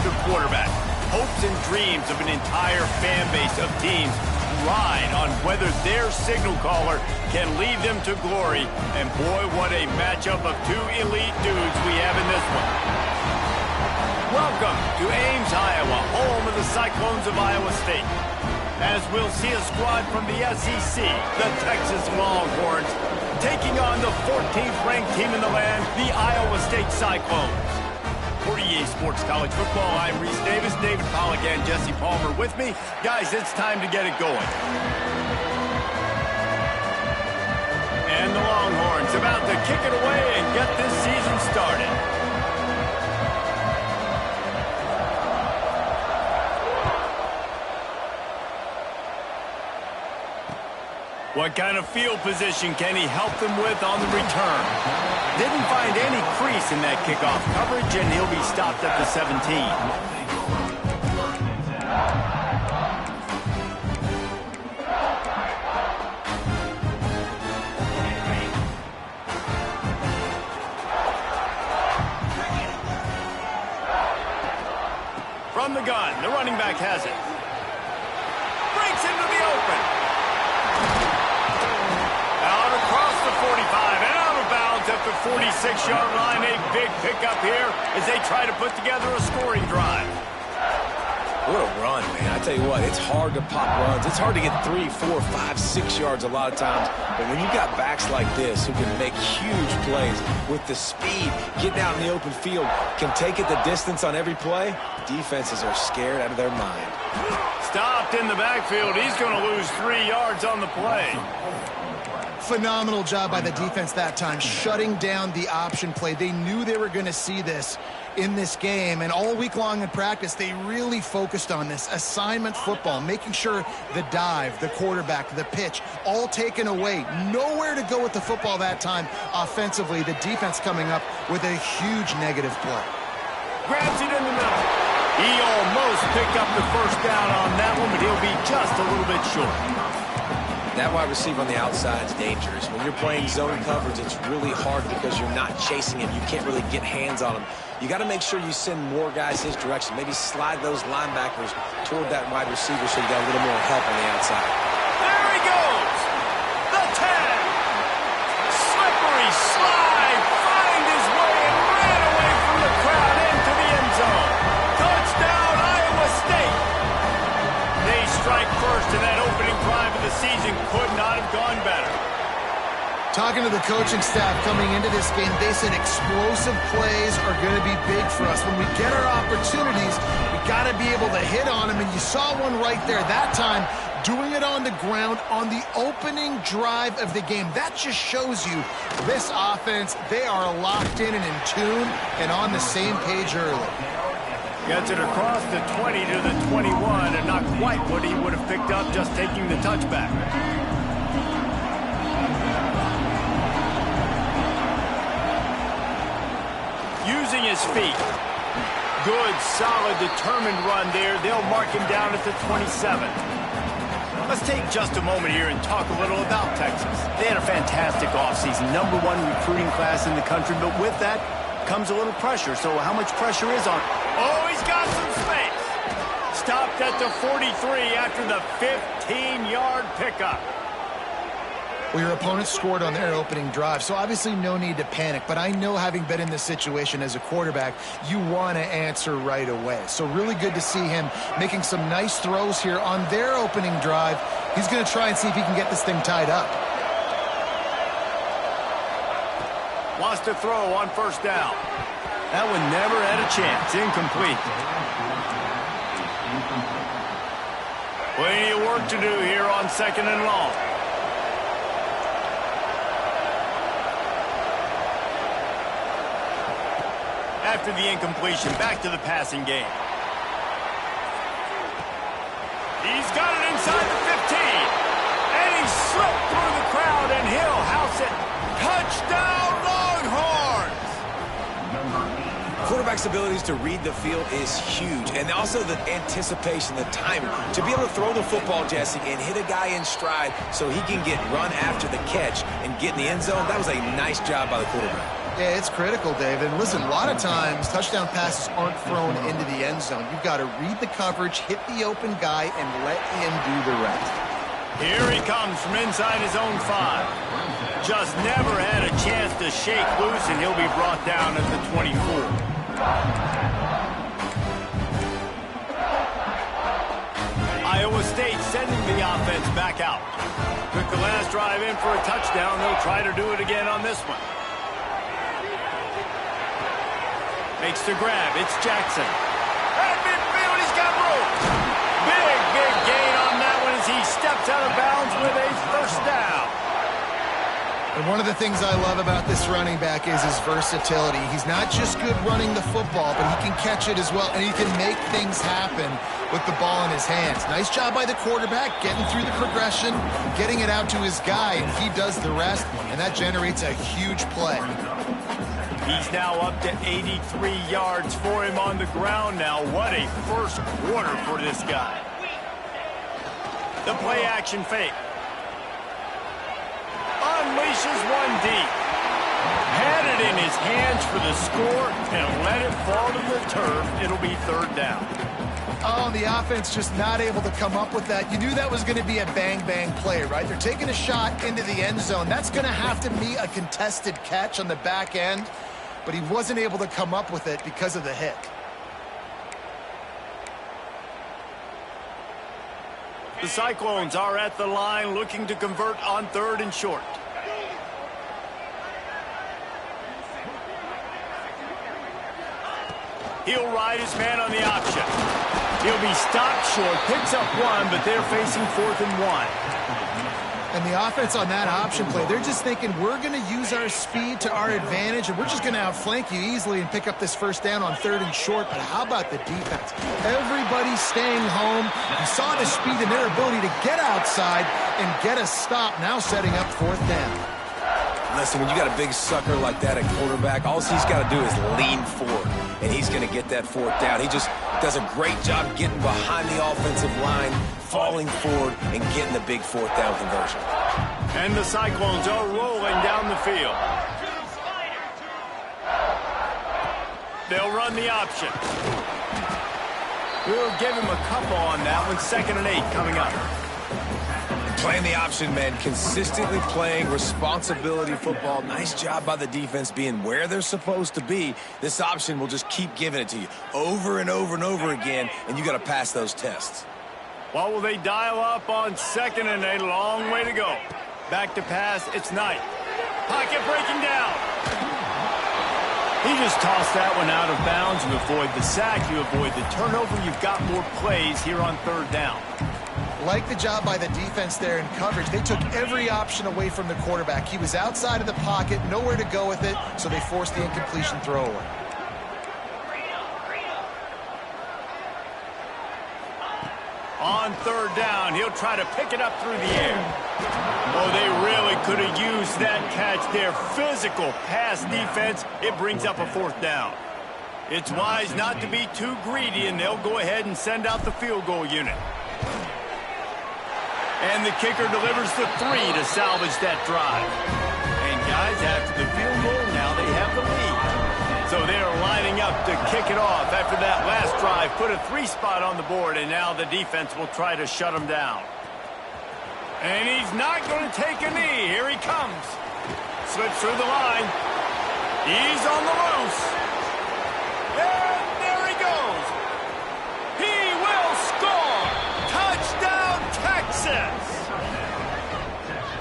the quarterback. Hopes and dreams of an entire fan base of teams ride on whether their signal caller can lead them to glory. And boy, what a matchup of two elite dudes we have in this one. Welcome to Ames, Iowa, home of the Cyclones of Iowa State. As we'll see a squad from the SEC, the Texas Longhorns, taking on the 14th ranked team in the land, the Iowa State Cyclones. For EA Sports College Football, I'm Reese Davis, David Pollack, and Jesse Palmer with me. Guys, it's time to get it going. And the Longhorns about to kick it away and get this season started. What kind of field position can he help them with on the return? Didn't find any crease in that kickoff coverage, and he'll be stopped at the 17. From the gun, the running back has it. Breaks into the open. Out across the 45 and out of bounds at the 46-yard line. A big pickup here as they try to put together a scoring drive. What a run, man. I tell you what, it's hard to pop runs. It's hard to get 3, 4, 5, 6 yards a lot of times. But when you've got backs like this who can make huge plays with the speed, getting out in the open field, can take it the distance on every play, defenses are scared out of their mind. Stopped in the backfield. He's going to lose 3 yards on the play. Phenomenal job by the defense that time, shutting down the option play. They knew they were going to see this in this game, and all week long in practice, they really focused on this assignment football, making sure the dive, the quarterback, the pitch, all taken away. Nowhere to go with the football that time offensively. The defense coming up with a huge negative play. Grabs it in the middle. He almost picked up the first down on that one, but he'll be just a little bit short. That wide receiver on the outside is dangerous. When you're playing zone coverage, it's really hard because you're not chasing him. You can't really get hands on him. You got to make sure you send more guys his direction. Maybe slide those linebackers toward that wide receiver so you got a little more help on the outside. There he goes. The 10. Slippery slide. Find his way and ran away from the crowd into the end zone. Touchdown, Iowa State. They strike first in that opening drive of the season. Could not have gone better. Talking to the coaching staff coming into this game, they said explosive plays are going to be big for us. When we get our opportunities, we got to be able to hit on them, and you saw one right there that time, doing it on the ground on the opening drive of the game. That just shows you this offense, they are locked in and in tune and on the same page early. Gets it across the 20 to the 21, and not quite what he would have picked up just taking the touchback. Using his feet. Good, solid, determined run there. They'll mark him down at the 27. Let's take just a moment here and talk a little about Texas. They had a fantastic offseason, #1 recruiting class in the country, but with that comes a little pressure. So how much pressure is on? Oh, he's got some space. Stopped at the 43 after the 15-yard pickup. Well, your opponent scored on their opening drive, so obviously no need to panic. But I know, having been in this situation as a quarterback, you want to answer right away. So really good to see him making some nice throws here on their opening drive. He's going to try and see if he can get this thing tied up. Wants to throw on first down. That one never had a chance. Incomplete. Plenty of work to do here on 2nd and long. After the incompletion, back to the passing game. He's got it inside the 15. And he slipped through the crowd, and he'll house it. Touchdown, Longhorns! Quarterback's abilities to read the field is huge, and also the anticipation, the timing. To be able to throw the football, Jesse, and hit a guy in stride so he can get run after the catch and get in the end zone, that was a nice job by the quarterback. Yeah, it's critical, Dave. And listen, a lot of times touchdown passes aren't thrown into the end zone. You've got to read the coverage, hit the open guy, and let him do the rest. Here he comes from inside his own 5. Just never had a chance to shake loose, and he'll be brought down at the 24. Iowa State sending the offense back out. Took the last drive in for a touchdown. They'll try to do it again on this one. Makes the grab. It's Jackson. At midfield, he's got room. Big gain on that one as he steps out of bounds with a first down. And one of the things I love about this running back is his versatility. He's not just good running the football, but he can catch it as well, and he can make things happen with the ball in his hands. Nice job by the quarterback, getting through the progression, getting it out to his guy, and he does the rest, and that generates a huge play. He's now up to 83 yards for him on the ground now. What a first quarter for this guy. The play action fake. Unleashes one deep. Had it in his hands for the score and let it fall to the turf. It'll be third down. Oh, the offense just not able to come up with that. You knew that was going to be a bang-bang play, right? They're taking a shot into the end zone. That's going to have to be a contested catch on the back end, but he wasn't able to come up with it because of the hit. The Cyclones are at the line looking to convert on 3rd and short. He'll ride his man on the option. He'll be stopped short, picks up 1, but they're facing 4th and 1. And the offense on that option play, they're just thinking we're going to use our speed to our advantage, and we're just going to outflank you easily and pick up this first down on 3rd and short. But how about the defense? Everybody's staying home. You saw the speed and their ability to get outside and get a stop, now setting up 4th down. Listen, when you got a big sucker like that at quarterback, all he's got to do is lean forward, and he's going to get that 4th down. He just does a great job getting behind the offensive line, falling forward, and getting the big 4th down conversion. And the Cyclones are rolling down the field. They'll run the option. We'll give him a couple on that one. 2nd and 8 coming up. Playing the option, man, consistently playing responsibility football. Nice job by the defense being where they're supposed to be. This option will just keep giving it to you over and over and over again, and you got to pass those tests. What will they dial up on 2nd and 8? Long way to go. Back to pass, it's Knight. Pocket breaking down. He just tossed that one out of bounds. You avoid the sack, you avoid the turnover. You've got more plays here on 3rd down. Like the job by the defense there in coverage. They took every option away from the quarterback. He was outside of the pocket, nowhere to go with it, so they forced the incompletion throw away. On 3rd down, he'll try to pick it up through the air. Oh, they really could have used that catch there. Physical pass defense. It brings up a 4th down. It's wise not to be too greedy, and they'll go ahead and send out the field goal unit. And the kicker delivers the 3 to salvage that drive. And guys, after the field goal, now they have the lead. So they're lining up to kick it off after that last drive. Put a 3 spot on the board, and now the defense will try to shut him down. And he's not going to take a knee. Here he comes. Slips through the line. He's on the loose. And there he goes. He will score. Touchdown, Texas.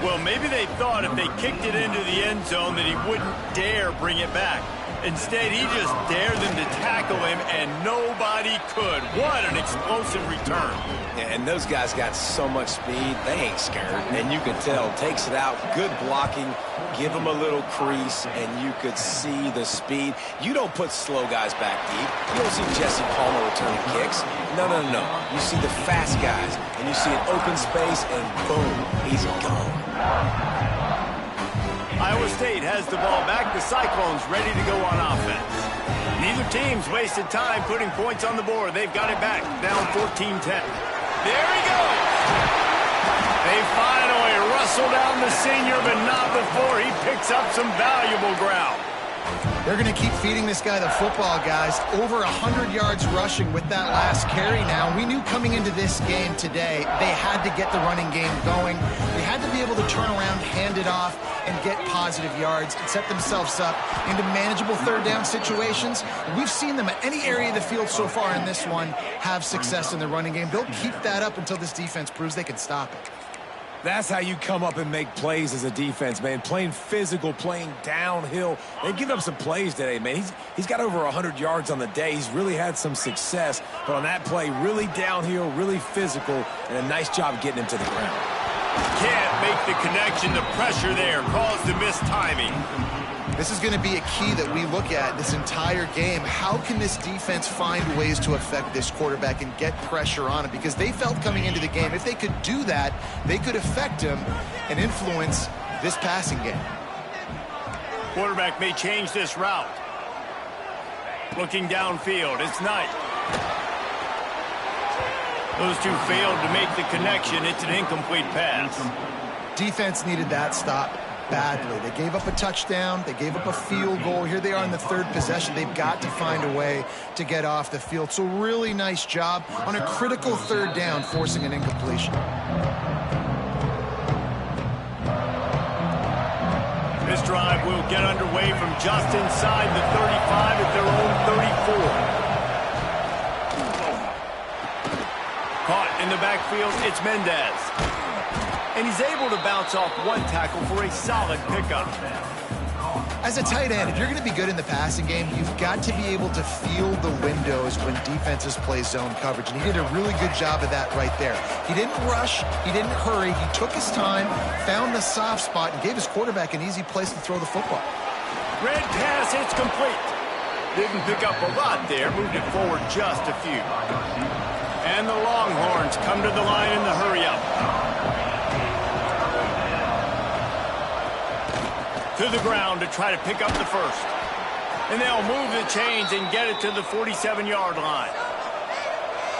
Well, maybe they thought if they kicked it into the end zone that he wouldn't dare bring it back. Instead, he just dared them to tackle him, and nobody could. What an explosive return. Yeah, and those guys got so much speed, they ain't scared. And you can tell, takes it out, good blocking, give them a little crease, and you could see the speed. You don't put slow guys back deep. You don't see Jesse Palmer returning kicks. No. You see the fast guys, and you see an open space, and boom, he's gone. Iowa State has the ball back. The Cyclones ready to go on offense. Neither team's wasted time putting points on the board. They've got it back, down 14-10. There he goes. They finally wrestle down the senior, but not before he picks up some valuable ground. They're going to keep feeding this guy the football, guys. Over 100 yards rushing with that last carry now. We knew coming into this game today, they had to get the running game going. They had to be able to turn around, hand it off, and get positive yards and set themselves up into manageable third down situations. We've seen them at any area of the field so far in this one have success in the running game. They'll keep that up until this defense proves they can stop it. That's how you come up and make plays as a defense, man. Playing physical, playing downhill. They've given up some plays today, man. He's got over 100 yards on the day. He's really had some success. But on that play, really downhill, really physical, and a nice job getting him to the ground. Can't make the connection. The pressure there caused the missed timing. This is going to be a key that we look at this entire game. How can this defense find ways to affect this quarterback and get pressure on him? Because they felt coming into the game, if they could do that, they could affect him and influence this passing game. Quarterback may change this route. Looking downfield, it's Knight. Those two failed to make the connection. It's an incomplete pass. Defense needed that stop badly. They gave up a touchdown. They gave up a field goal. Here they are in the third possession. They've got to find a way to get off the field. So really nice job on a critical third down, forcing an incompletion. This drive will get underway from just inside the 35 at their own 34. Caught in the backfield, it's Mendez. And he's able to bounce off one tackle for a solid pickup. As a tight end, if you're going to be good in the passing game, you've got to be able to feel the windows when defenses play zone coverage. And he did a really good job of that right there. He didn't rush. He didn't hurry. He took his time, found the soft spot, and gave his quarterback an easy place to throw the football. Red pass, it's complete. Didn't pick up a lot there. Moved it forward just a few. And the Longhorns come to the line in the hurry-up. To the ground to try to pick up the first. And they'll move the chains and get it to the 47-yard line.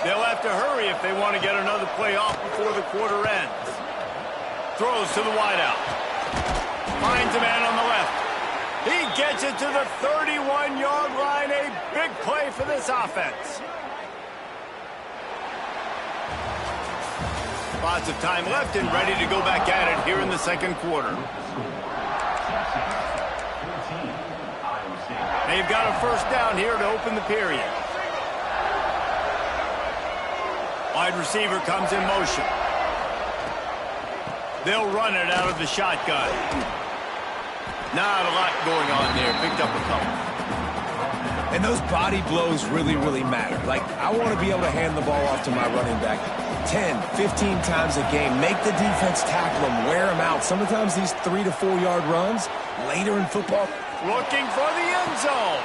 They'll have to hurry if they want to get another play off before the quarter ends. Throws to the wideout. Finds a man on the left. He gets it to the 31-yard line. A big play for this offense. Lots of time left and ready to go back at it here in the second quarter. They've got a first down here to open the period. Wide receiver comes in motion. They'll run it out of the shotgun. Not a lot going on there. Picked up a couple. And those body blows really, really matter. Like, I want to be able to hand the ball off to my running back 10, 15 times a game. Make the defense tackle them, wear them out. Sometimes these 3 to 4 yard runs later in football. Looking for the end zone.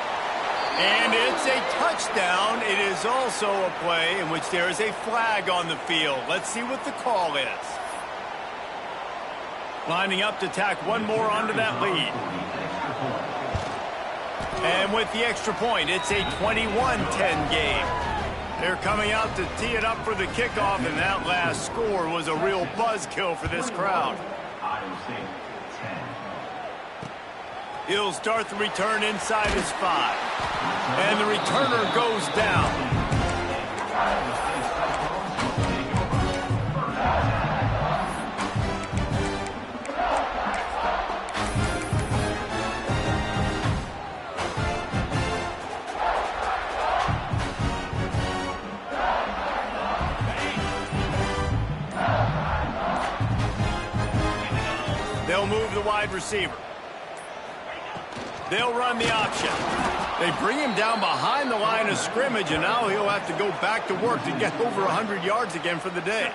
And it's a touchdown. It is also a play in which there is a flag on the field. Let's see what the call is. Lining up to tack one more onto that lead. And with the extra point, it's a 21-10 game. They're coming out to tee it up for the kickoff, and that last score was a real buzzkill for this crowd. He'll start the return inside his 5. And the returner goes down. They'll move the wide receiver. They'll run the option. They bring him down behind the line of scrimmage, and now he'll have to go back to work to get over 100 yards again for the day.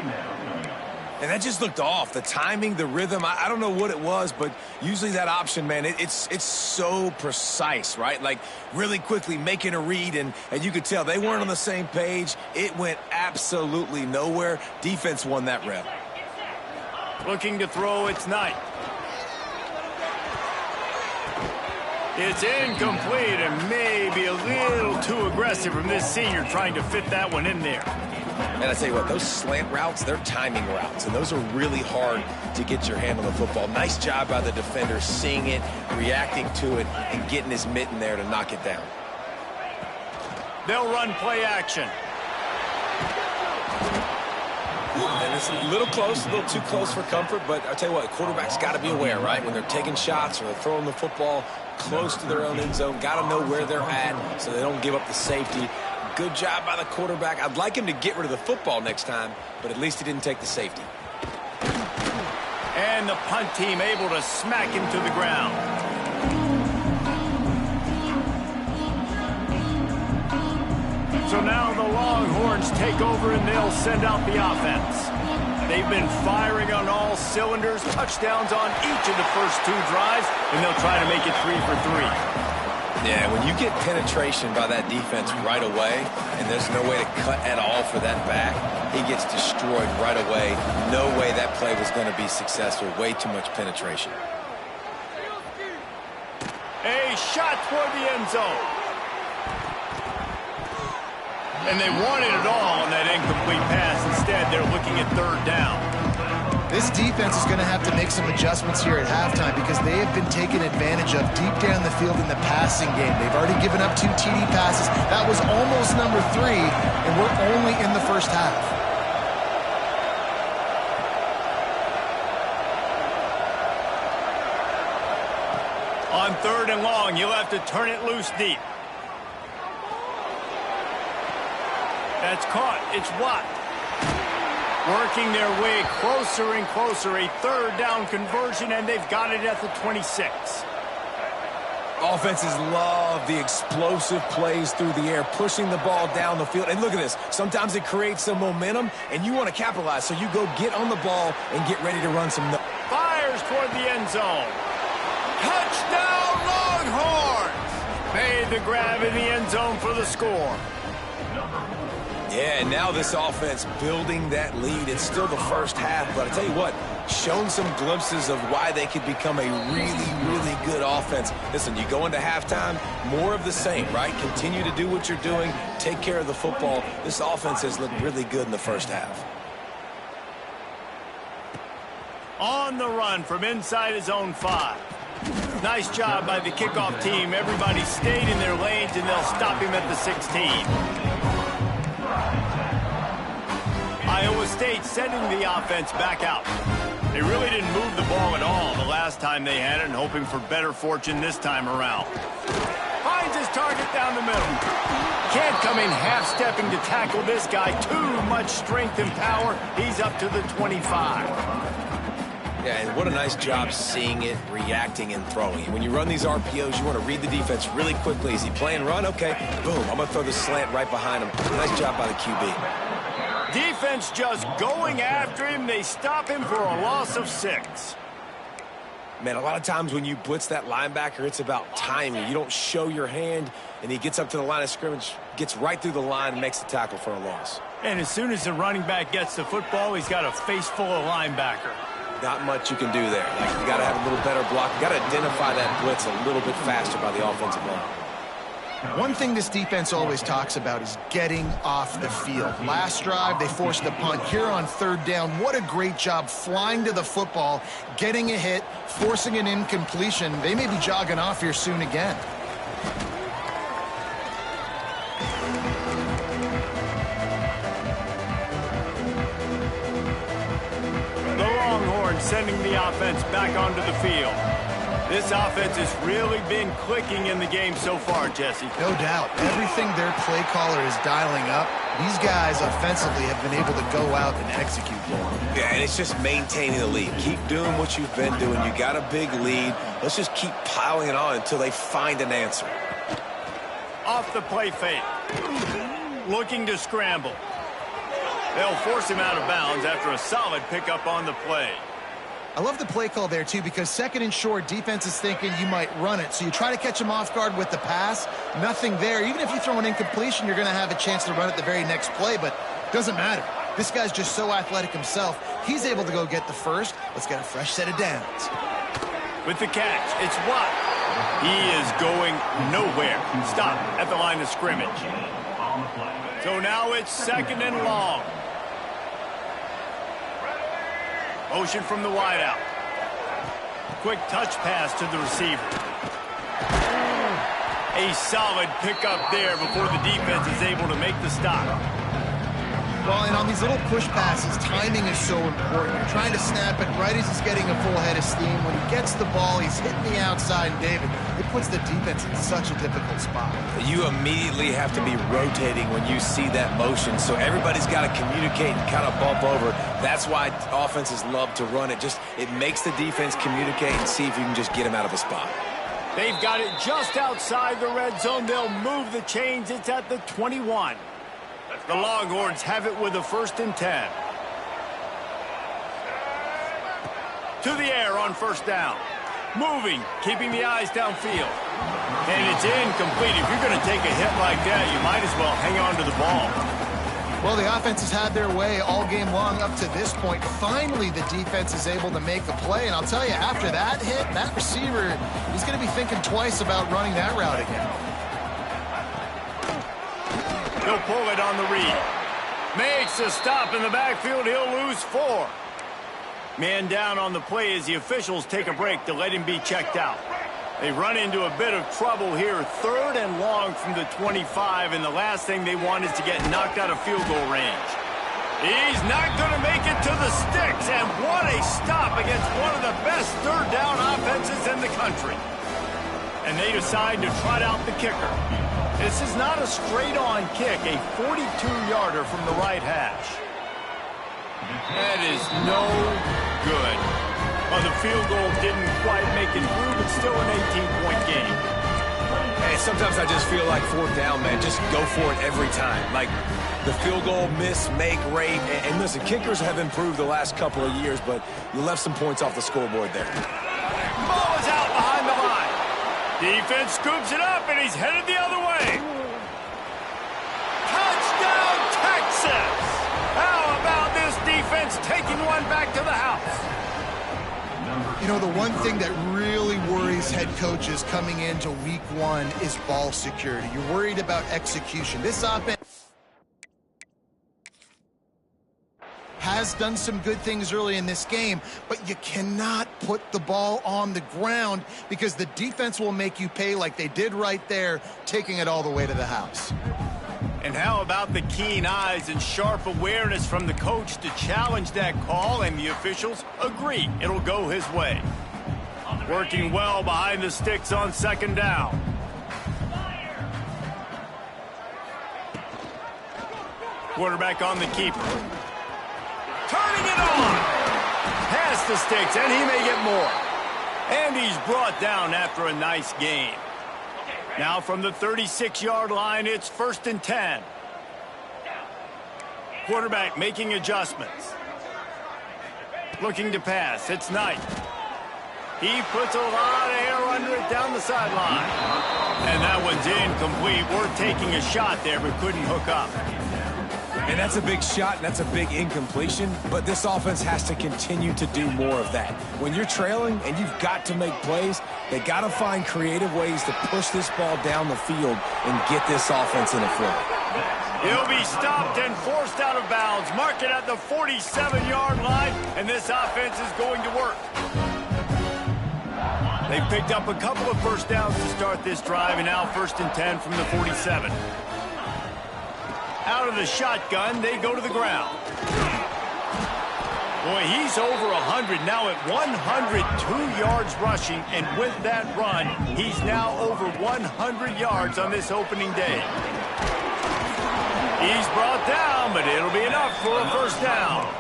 And that just looked off. The timing, the rhythm, I don't know what it was, but usually that option, man, it's so precise, right? Like, really quickly making a read, and you could tell they weren't on the same page. It went absolutely nowhere. Defense won that rep. Looking to throw, it's Knight. It's incomplete and maybe a little too aggressive from this senior trying to fit that one in there. And I tell you what, those slant routes, they're timing routes, and those are really hard to get your hand on the football. Nice job by the defender seeing it, reacting to it, and getting his mitten there to knock it down. They'll run play action. And it's a little close, a little too close for comfort, but I tell you what, quarterback's got to be aware, right? When they're taking shots or they're throwing the football close to their own end zone, got to know where they're at so they don't give up the safety. Good job by the quarterback. I'd like him to get rid of the football next time, but at least he didn't take the safety. And the punt team able to smack him to the ground. So now the Longhorns take over and they'll send out the offense. They've been firing on all cylinders, touchdowns on each of the first 2 drives, and they'll try to make it 3 for 3. Yeah, when you get penetration by that defense right away, and there's no way to cut at all for that back, he gets destroyed right away. No way that play was going to be successful. Way too much penetration. A shot toward the end zone. And they wanted it all on that incomplete pass. Instead, they're looking at 3rd down. This defense is going to have to make some adjustments here at halftime because they have been taken advantage of deep down the field in the passing game. They've already given up 2 TD passes. That was almost number 3, and we're only in the first half. On 3rd and long, you'll have to turn it loose deep. That's caught. It's Watt. Working their way closer and closer. A 3rd down conversion, and they've got it at the 26. Offenses love the explosive plays through the air, pushing the ball down the field. And look at this. Sometimes it creates some momentum, and you want to capitalize. So you go get on the ball and get ready to run some. Fires toward the end zone. Touchdown, Longhorns! Made the grab in the end zone for the score. Yeah, and now this offense building that lead. It's still the first half, but I tell you what, shown some glimpses of why they could become a really, really good offense. Listen, you go into halftime, more of the same, right? Continue to do what you're doing, take care of the football. This offense has looked really good in the first half. On the run from inside his own 5. Nice job by the kickoff team. Everybody stayed in their lanes, and they'll stop him at the 16. Iowa State sending the offense back out. They really didn't move the ball at all the last time they had it, and hoping for better fortune this time around. Finds his target down the middle. Can't come in half-stepping to tackle this guy. Too much strength and power. He's up to the 25. Yeah, and what a nice job seeing it, reacting, and throwing. When you run these RPOs, you want to read the defense really quickly. Is he playing run? Okay, boom, I'm going to throw the slant right behind him. Nice job by the QB. Defense just going after him. They stop him for a loss of 6. Man, a lot of times when you blitz that linebacker, it's about timing. You don't show your hand, and he gets up to the line of scrimmage, gets right through the line, and makes the tackle for a loss. And as soon as the running back gets the football, he's got a face full of linebacker. Not much you can do there. Like, you got to have a little better block. You got to identify that blitz a little bit faster by the offensive line. One thing this defense always talks about is getting off the field. Last drive, they forced the punt. Here on 3rd down, what a great job flying to the football, getting a hit, forcing an incompletion. They may be jogging off here soon again. The Longhorns sending the offense back onto the field. This offense has really been clicking in the game so far, Jesse. No doubt. Everything their play caller is dialing up, these guys offensively have been able to go out and execute. Yeah, and it's just maintaining the lead. Keep doing what you've been doing. You got a big lead. Let's just keep piling it on until they find an answer. Off the play fake. Looking to scramble. They'll force him out of bounds after a solid pickup on the play. I love the play call there, too, because 2nd and short, defense is thinking you might run it. So you try to catch him off guard with the pass. Nothing there. Even if you throw an incompletion, you're going to have a chance to run it the very next play, but it doesn't matter. This guy's just so athletic himself. He's able to go get the first. Let's get a fresh set of downs. With the catch, it's Watt. He is going nowhere. Stop at the line of scrimmage. So now it's 2nd and long. Motion from the wideout. Quick touch pass to the receiver. A solid pickup there before the defense is able to make the stop. Well, and on these little push passes, timing is so important. You're trying to snap it right as he's getting a full head of steam. When he gets the ball, he's hitting the outside, and David, it puts the defense in such a difficult spot. You immediately have to be rotating when you see that motion, so everybody's got to communicate and kind of bump over. That's why offenses love to run it. It makes the defense communicate and see if you can just get him out of a spot. They've got it just outside the red zone. They'll move the chains. It's at the 21. The Longhorns have it with a 1st and 10. To the air on 1st down. Moving, keeping the eyes downfield. And it's incomplete. If you're going to take a hit like that, you might as well hang on to the ball. Well, the offense has had their way all game long up to this point. Finally, the defense is able to make a play. And I'll tell you, after that hit, that receiver, he's going to be thinking twice about running that route again. He'll pull it on the read. Makes a stop in the backfield. He'll lose 4. Man down on the play as the officials take a break to let him be checked out. They run into a bit of trouble here. 3rd and long from the 25, and the last thing they want is to get knocked out of field goal range. He's not going to make it to the sticks, and what a stop against one of the best 3rd down offenses in the country. And they decide to trot out the kicker. This is not a straight-on kick, a 42-yarder from the right hash. That is no good. Well, the field goal didn't quite make it through, but still an 18-point game. Hey, sometimes I just feel like 4th down, man. Just go for it every time. Like the field goal miss, make rate. And listen, kickers have improved the last couple of years, but you left some points off the scoreboard there. Ball is out behind the line. Defense scoops it up, and he's headed the other way. Touchdown, Texas! How about this defense taking one back to the house? You know, the one thing that really worries head coaches coming into week 1 is ball security. You're worried about execution. This offense has done some good things early in this game, but you cannot put the ball on the ground because the defense will make you pay like they did right there, taking it all the way to the house. And how about the keen eyes and sharp awareness from the coach to challenge that call, and the officials agree it'll go his way. Working well behind the sticks on 2nd down. Quarterback on the keeper. Turning it on. Past the sticks, and he may get more. And he's brought down after a nice gain. Now from the 36-yard line, it's 1st and 10. Quarterback making adjustments. Looking to pass. It's Knight. He puts a lot of air under it down the sideline. And that one's incomplete. We're taking a shot there, but couldn't hook up. And that's a big shot, and that's a big incompletion, but this offense has to continue to do more of that. When you're trailing and you've got to make plays, they got to find creative ways to push this ball down the field and get this offense in a flow. He'll be stopped and forced out of bounds. Mark it at the 47-yard line, and this offense is going to work. They've picked up a couple of 1st downs to start this drive, and now 1st and 10 from the 47. Out of the shotgun, they go to the ground. Boy, he's over 100 now at 102 yards rushing, and with that run, he's now over 100 yards on this opening day. He's brought down, but it'll be enough for a 1st down.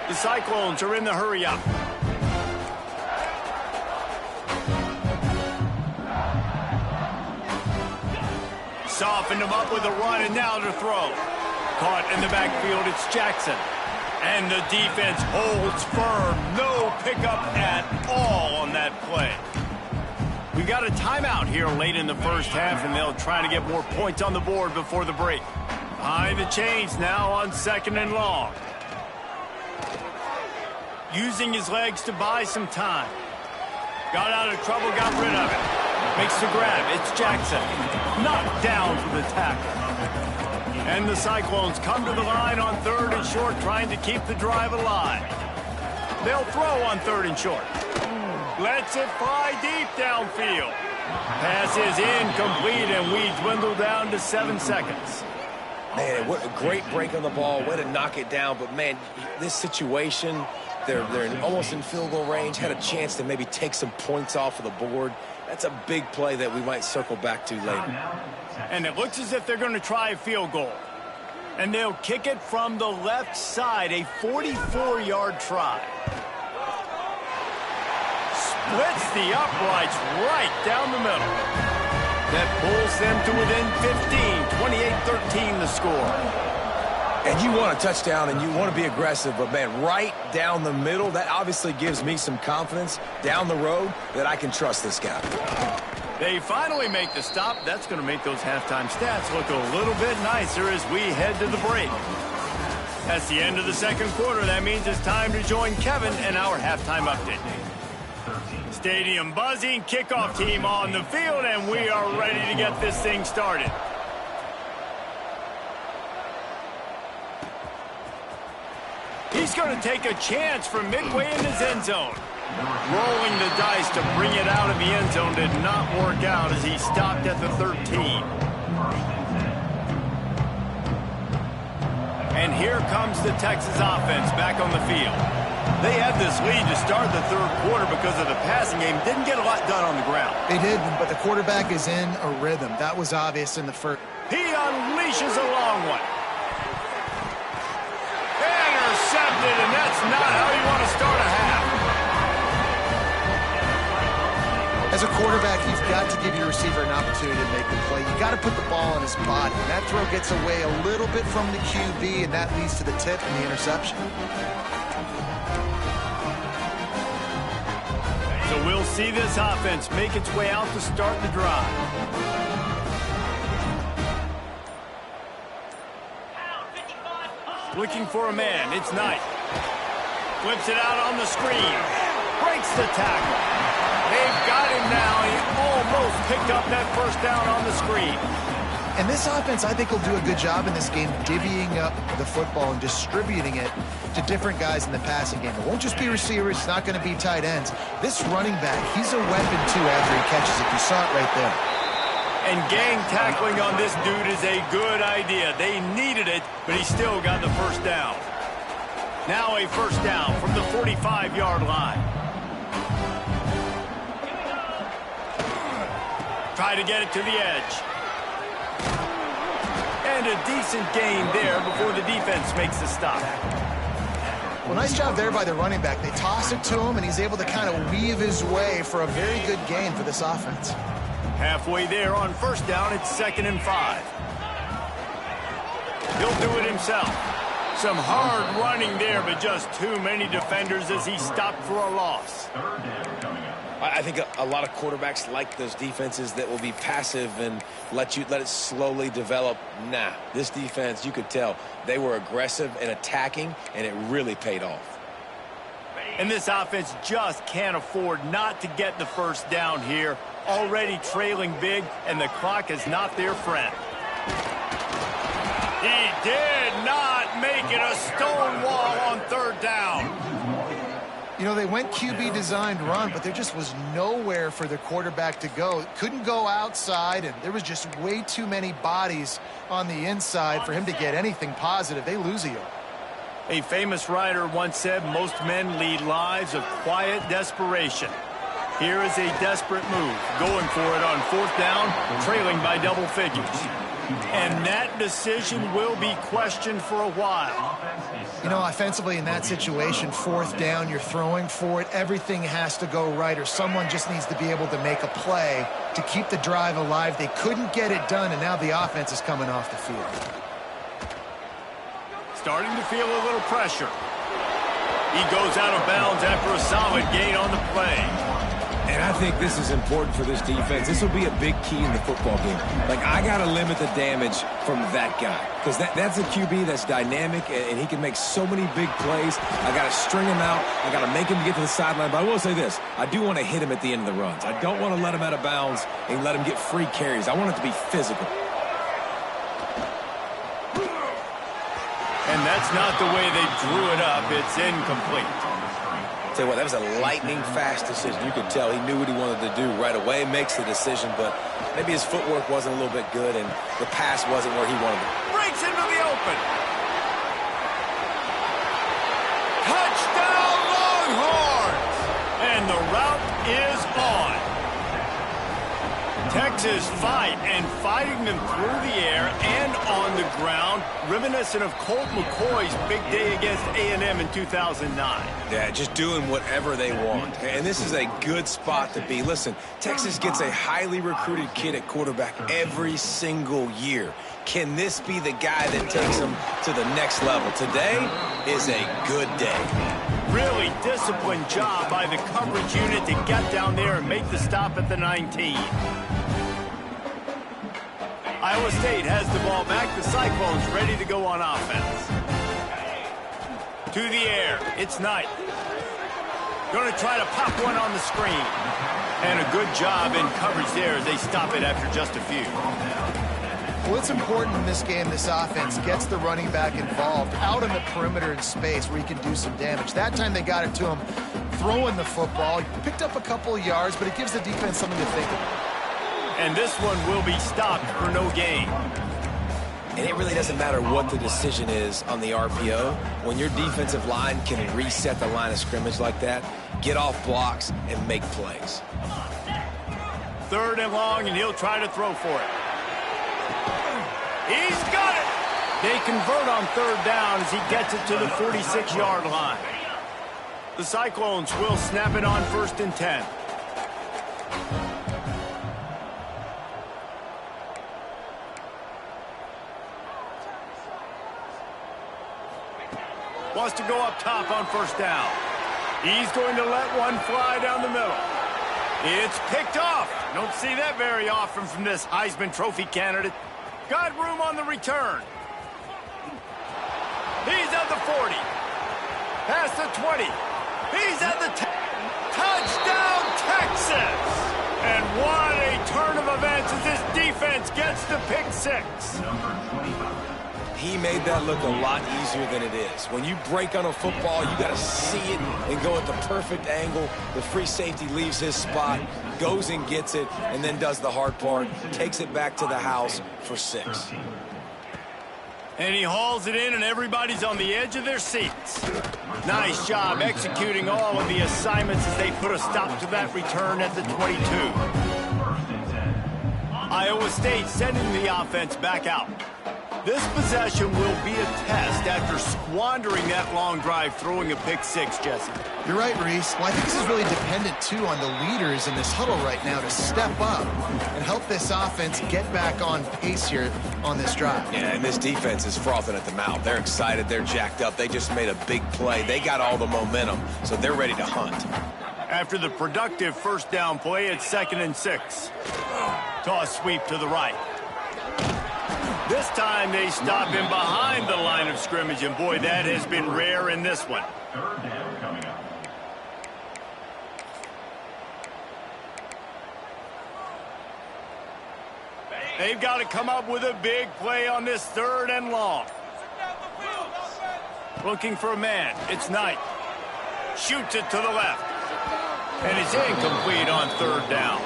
The Cyclones are in the hurry-up. Softened him up with a run, and now to throw. Caught in the backfield, it's Jackson. And the defense holds firm. No pickup at all on that play. We've got a timeout here late in the 1st half, and they'll try to get more points on the board before the break. Behind the chains now on 2nd and long. Using his legs to buy some time. Got out of trouble, got rid of it. Makes the grab. It's Jackson. Knocked down for the tackle. And the Cyclones come to the line on 3rd and short, trying to keep the drive alive. They'll throw on 3rd and short. Lets it fly deep downfield. Pass is incomplete, and we dwindle down to 7 seconds. Man, what a great break on the ball. Way to knock it down. But, man, this situation, they're almost in field goal range. Had a chance to maybe take some points off of the board. That's a big play that we might circle back to later. And it looks as if they're going to try a field goal. And they'll kick it from the left side, a 44-yard try. Splits the uprights right down the middle. That pulls them to within 15, 28-13 the score. And you want a touchdown and you want to be aggressive, but, man, right down the middle, that obviously gives me some confidence down the road that I can trust this guy. They finally make the stop. That's going to make those halftime stats look a little bit nicer as we head to the break. That's the end of the second quarter. That means it's time to join Kevin and our halftime update. Stadium buzzing, kickoff team on the field, and we are ready to get this thing started. He's going to take a chance from midway in his end zone. Rolling the dice to bring it out of the end zone did not work out as he stopped at the 13. And here comes the Texas offense back on the field. They had this lead to start the third quarter because of the passing game. Didn't get a lot done on the ground. They did, but the quarterback is in a rhythm. That was obvious in the first. He unleashes a long one. Intercepted, and that's not how you want to start a half. As a quarterback, you've got to give your receiver an opportunity to make the play. You got to put the ball in his body. And that throw gets away a little bit from the QB, and that leads to the tip and the interception. So we'll see this offense make its way out to start the drive. Looking for a man. It's Knight. Flips it out on the screen. Breaks the tackle. They've got him now. He almost picked up that first down on the screen. And this offense, I think, will do a good job in this game divvying up the football and distributing it to different guys in the passing game. It won't just be receivers. It's not going to be tight ends. This running back, he's a weapon, too, after he catches it. You saw it right there. And gang tackling on this dude is a good idea. They needed it, but he still got the first down. Now a first down from the 45-yard line. Try to get it to the edge. And a decent gain there before the defense makes the stop. Well, nice job there by the running back. They toss it to him, and he's able to kind of weave his way for a very good gain for this offense. Halfway there on first down, it's 2nd and 5. He'll do it himself. Some hard running there, but just too many defenders as he stopped for a loss. I think a lot of quarterbacks like those defenses that will be passive and let it slowly develop. Nah, this defense, you could tell, they were aggressive and attacking, and it really paid off. And this offense just can't afford not to get the first down here. Already trailing big, and the clock is not their friend. He did not make it a stone wall on 3rd down. You know, they went QB designed run, but there just was nowhere for the quarterback to go. Couldn't go outside, and there was just way too many bodies on the inside for him to get anything positive. They lose a yard. A famous writer once said, most men lead lives of quiet desperation. Here is a desperate move, going for it on 4th down, trailing by double figures. And that decision will be questioned for a while. You know, offensively in that situation, 4th down, you're throwing for it. Everything has to go right, or someone just needs to be able to make a play to keep the drive alive. They couldn't get it done, and now the offense is coming off the field. Starting to feel a little pressure. He goes out of bounds after a solid gain on the play. And I think this is important for this defense. This will be a big key in the football game. Like, I got to limit the damage from that guy, because that's a QB that's dynamic, and he can make so many big plays. I got to string him out. I got to make him get to the sideline. But I will say this. I do want to hit him at the end of the runs. I don't want to let him out of bounds and let him get free carries. I want it to be physical. And that's not the way they drew it up. It's incomplete. tell you what, that was a lightning-fast decision. You could tell he knew what he wanted to do right away, makes the decision, but maybe his footwork wasn't a little bit good, and the pass wasn't where he wanted it. Breaks into the open. Touchdown, Longhorns! And the route is on. Texas fighting them through the air and on the ground, reminiscent of Colt McCoy's big day against A&M in 2009. Yeah, just doing whatever they want. And this is a good spot to be. Listen, Texas gets a highly recruited kid at quarterback every single year. Can this be the guy that takes them to the next level? Today is a good day. Really disciplined job by the coverage unit to get down there and make the stop at the 19. Iowa State has the ball back. The Cyclones ready to go on offense. To the air. It's Knight. Going to try to pop one on the screen. And a good job in coverage there as they stop it after just a few. Well, it's important in this game, this offense gets the running back involved out on the perimeter in space where he can do some damage. That time they got it to him throwing the football. He picked up a couple of yards, but it gives the defense something to think about. And this one will be stopped for no gain. And it really doesn't matter what the decision is on the RPO. When your defensive line can reset the line of scrimmage like that, get off blocks and make plays. 3rd and long, and he'll try to throw for it. He's got it! They convert on 3rd down as he gets it to the 46-yard line. The Cyclones will snap it on 1st and 10. Wants to go up top on 1st down. He's going to let one fly down the middle. It's picked off. Don't see that very often from this Heisman Trophy candidate. Got room on the return. He's at the 40. Past the 20. He's at the 10. Touchdown, Texas! And what a turn of events as this defense gets the pick 6. He made that look a lot easier than it is. When you break on a football, you got to see it and go at the perfect angle. The free safety leaves his spot, goes and gets it, and then does the hard part, takes it back to the house for 6. And he hauls it in, and everybody's on the edge of their seats. Nice job executing all of the assignments as they put a stop to that return at the 22. Iowa State sending the offense back out. This possession will be a test after squandering that long drive, throwing a pick 6, Jesse. You're right, Reese. Well, I think this is really dependent, too, on the leaders in this huddle right now to step up and help this offense get back on pace here on this drive. Yeah, and this defense is frothing at the mouth. They're excited. They're jacked up. They just made a big play. They got all the momentum, so they're ready to hunt. After the productive 1st down play, it's 2nd and 6. Toss sweep to the right. This time they stop him behind the line of scrimmage, and boy, that has been rare in this one. 3rd down coming up. They've got to come up with a big play on this 3rd and long. Looking for a man. It's Knight. Shoots it to the left. And it's incomplete on 3rd down.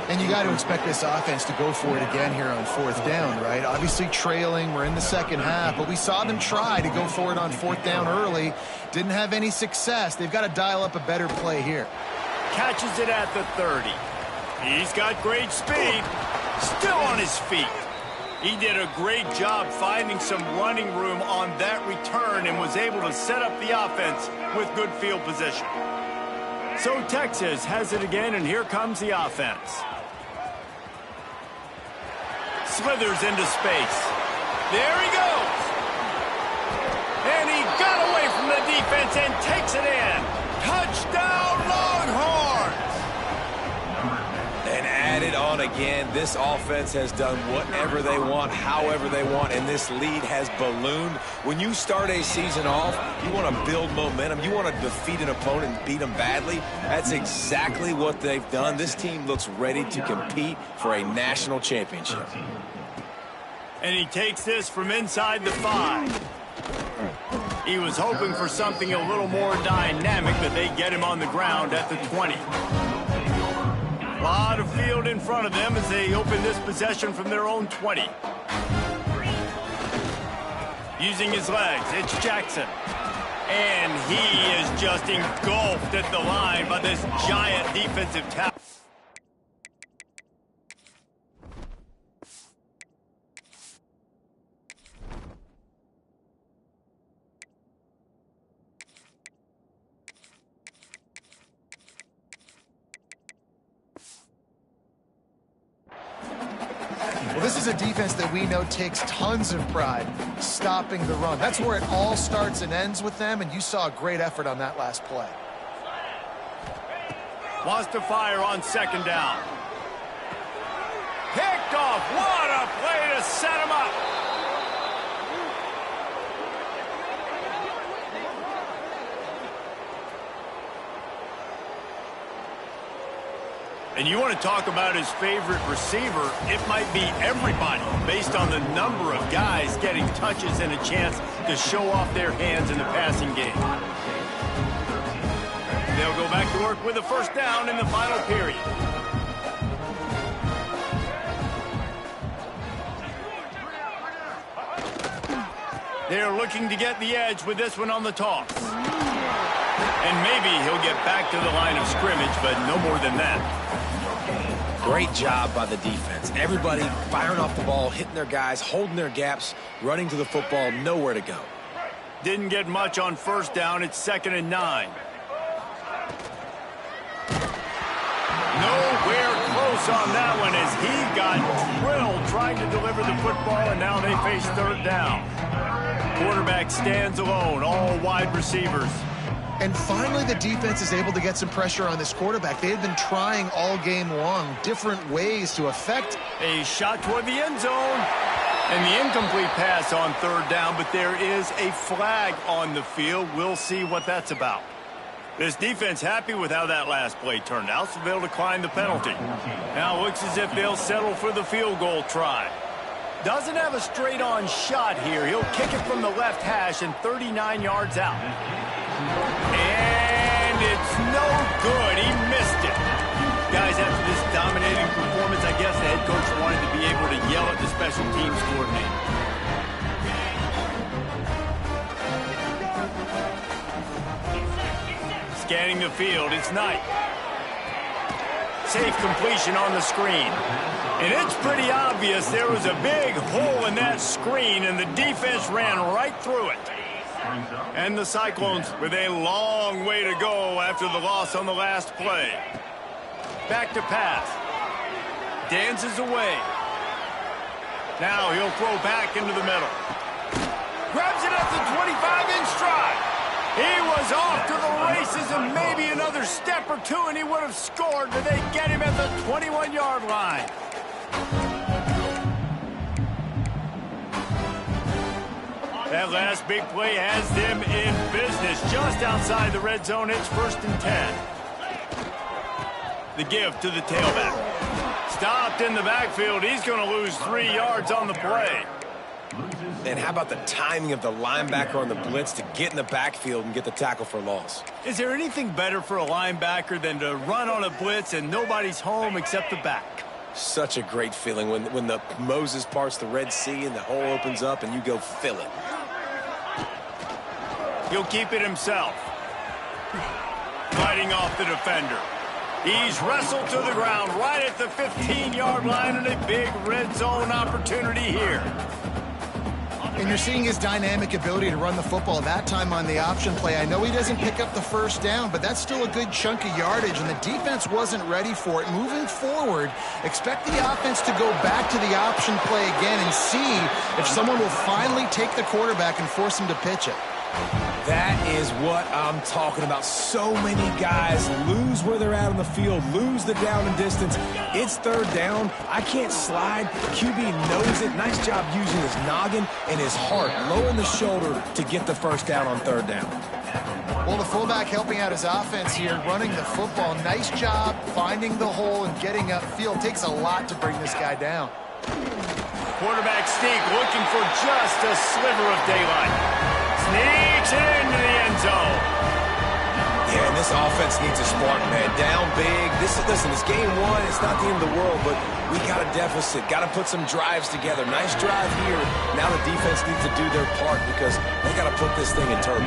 And you got to expect this offense to go for it again here on 4th down, right? Obviously trailing, we're in the 2nd half, but we saw them try to go for it on 4th down early. Didn't have any success. They've got to dial up a better play here. Catches it at the 30. He's got great speed. Still on his feet. He did a great job finding some running room on that return and was able to set up the offense with good field position. So Texas has it again, and here comes the offense. Slithers into space. There he goes. And he got away from the defense and takes it in. Touchdown, Longhorns! And added on again, this offense has done whatever they want, however they want, and this lead has ballooned. When you start a season off, you want to build momentum. You want to defeat an opponent and beat them badly. That's exactly what they've done. This team looks ready to compete for a national championship. And he takes this from inside the 5. He was hoping for something a little more dynamic, but they get him on the ground at the 20. A lot of field in front of them as they open this possession from their own 20. Using his legs, it's Jackson. And he is just engulfed at the line by this giant defensive tackle. Well, this is a defense that we know takes tons of pride stopping the run. That's where it all starts and ends with them, and you saw a great effort on that last play. Wants to fire on second down. Picked off. What a play to set him up. And you want to talk about his favorite receiver, it might be everybody based on the number of guys getting touches and a chance to show off their hands in the passing game. They'll go back to work with a first down in the final period. They're looking to get the edge with this one on the toss. And maybe he'll get back to the line of scrimmage, but no more than that. Great job by the defense. Everybody firing off the ball, hitting their guys, holding their gaps, running to the football, nowhere to go. Didn't get much on first down. It's 2nd and 9. Nowhere close on that one as he got drilled trying to deliver the football, and now they face third down. Quarterback stands alone, all wide receivers. And finally, the defense is able to get some pressure on this quarterback. They had been trying all game long different ways to affect. A shot toward the end zone. And the incomplete pass on third down, but there is a flag on the field. We'll see what that's about. This defense happy with how that last play turned out, so they'll decline the penalty. Now it looks as if they'll settle for the field goal try. Doesn't have a straight-on shot here. He'll kick it from the left hash and 39 yards out. And it's no good. He missed it. Guys, after this dominating performance, I guess the head coach wanted to be able to yell at the special teams coordinator. Scanning the field, it's Knight. Safe completion on the screen. And it's pretty obvious there was a big hole in that screen, and the defense ran right through it. And the Cyclones with a long way to go after the loss on the last play. Back to pass. Dances away. Now he'll throw back into the middle. Grabs it at the 25-inch stride. He was off to the races, and maybe another step or two and he would have scored, but they get him at the 21-yard line. That last big play has them in business just outside the red zone. It's 1st and 10. The give to the tailback. Stopped in the backfield. He's going to lose 3 yards on the play. And how about the timing of the linebacker on the blitz to get in the backfield and get the tackle for loss? Is there anything better for a linebacker than to run on a blitz and nobody's home except the back? Such a great feeling when the Moses parts the Red Sea and the hole opens up and you go fill it. He'll keep it himself. Fighting off the defender. He's wrestled to the ground right at the 15-yard line, and a big red zone opportunity here. And you're seeing his dynamic ability to run the football, that time on the option play. I know he doesn't pick up the first down, but that's still a good chunk of yardage, and the defense wasn't ready for it. Moving forward, expect the offense to go back to the option play again and see if someone will finally take the quarterback and force him to pitch it. That is what I'm talking about. So many guys lose where they're at on the field, lose the down and distance. It's third down. I can't slide. QB knows it. Nice job using his noggin and his heart, lowering the shoulder to get the first down on third down. Well, the fullback helping out his offense here, running the football. Nice job finding the hole and getting upfield. Takes a lot to bring this guy down. Quarterback sneak looking for just a sliver of daylight. Sneaks it This offense needs a spark, man. Down big. Listen, it's game one. It's not the end of the world, but we got a deficit. Got to put some drives together. Nice drive here. Now the defense needs to do their part because they got to put this thing in turbo.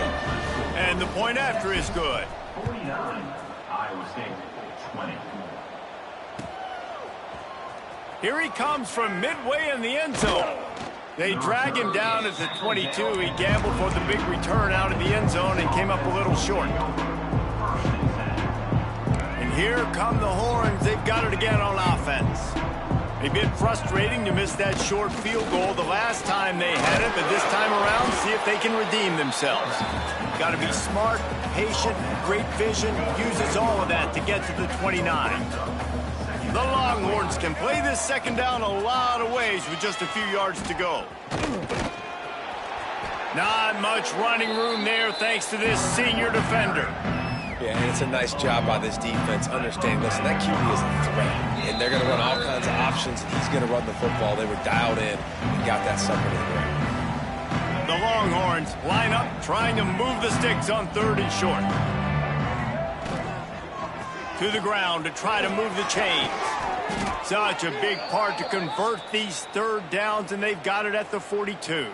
And the point after is good. 49, Iowa State, 20. Here he comes from midway in the end zone. They drag him down at the 22. He gambled for the big return out of the end zone and came up a little short. And here come the horns. They've got it again on offense. A bit frustrating to miss that short field goal the last time they had it, but this time around, see if they can redeem themselves. Got to be smart, patient, great vision, uses all of that to get to the 29. The Longhorns can play this second down a lot of ways with just a few yards to go. Not much running room there thanks to this senior defender. Yeah, and it's a nice job by this defense. Understand, listen, that QB is a threat, and they're going to run all kinds of options. He's going to run the football. They were dialed in and got that sucker to the ground. The Longhorns line up trying to move the sticks on 3rd and short. To the ground to try to move the chains. Such a big part to convert these 3rd downs, and they've got it at the 42.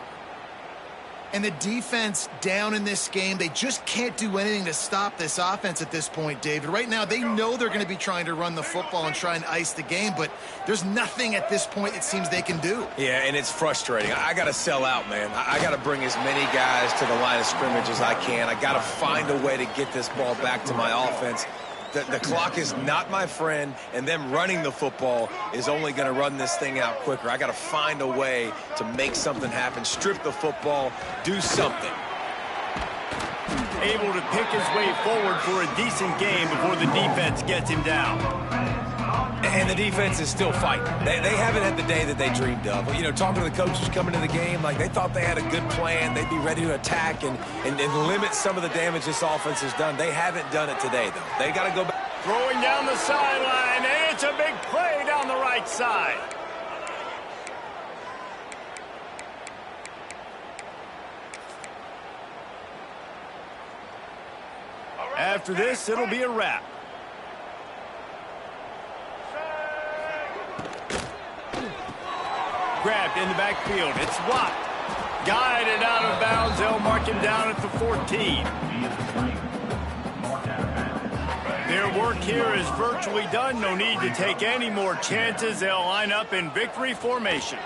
And the defense down in this game, they just can't do anything to stop this offense at this point, David. Right now, they know they're going to be trying to run the football and try and ice the game, but there's nothing at this point it seems they can do. Yeah, and it's frustrating. I got to sell out, man. I got to bring as many guys to the line of scrimmage as I can. I got to find a way to get this ball back to my offense. The clock is not my friend, and them running the football is only going to run this thing out quicker. I got to find a way to make something happen, strip the football, do something. Able to pick his way forward for a decent game before the defense gets him down. And the defense is still fighting. They haven't had the day that they dreamed of. You know, talking to the coaches coming to the game, like they thought they had a good plan. They'd be ready to attack and limit some of the damage this offense has done. They haven't done it today, though. They got to go back. Throwing down the sideline, and it's a big play down the right side. After this, it'll be a wrap. Grabbed in the backfield. It's Watt. Guided out of bounds. They'll mark him down at the 14. Their work here is virtually done. No need to take any more chances. They'll line up in victory formation.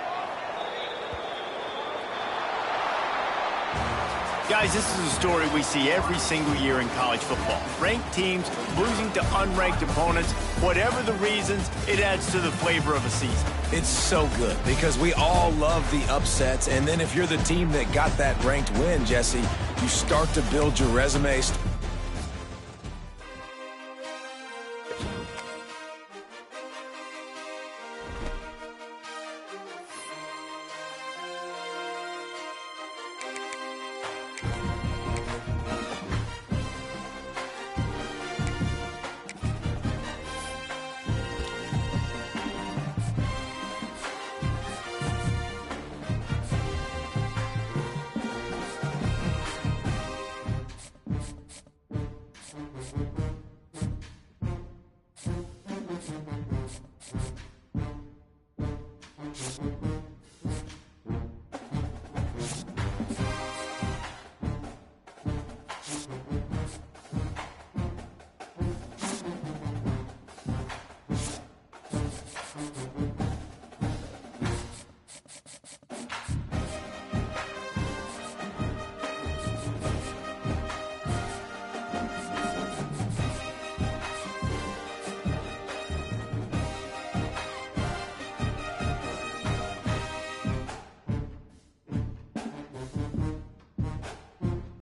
Guys, this is a story we see every single year in college football. Ranked teams losing to unranked opponents. Whatever the reasons, it adds to the flavor of a season. It's so good because we all love the upsets. And then if you're the team that got that ranked win, Jesse, you start to build your resume.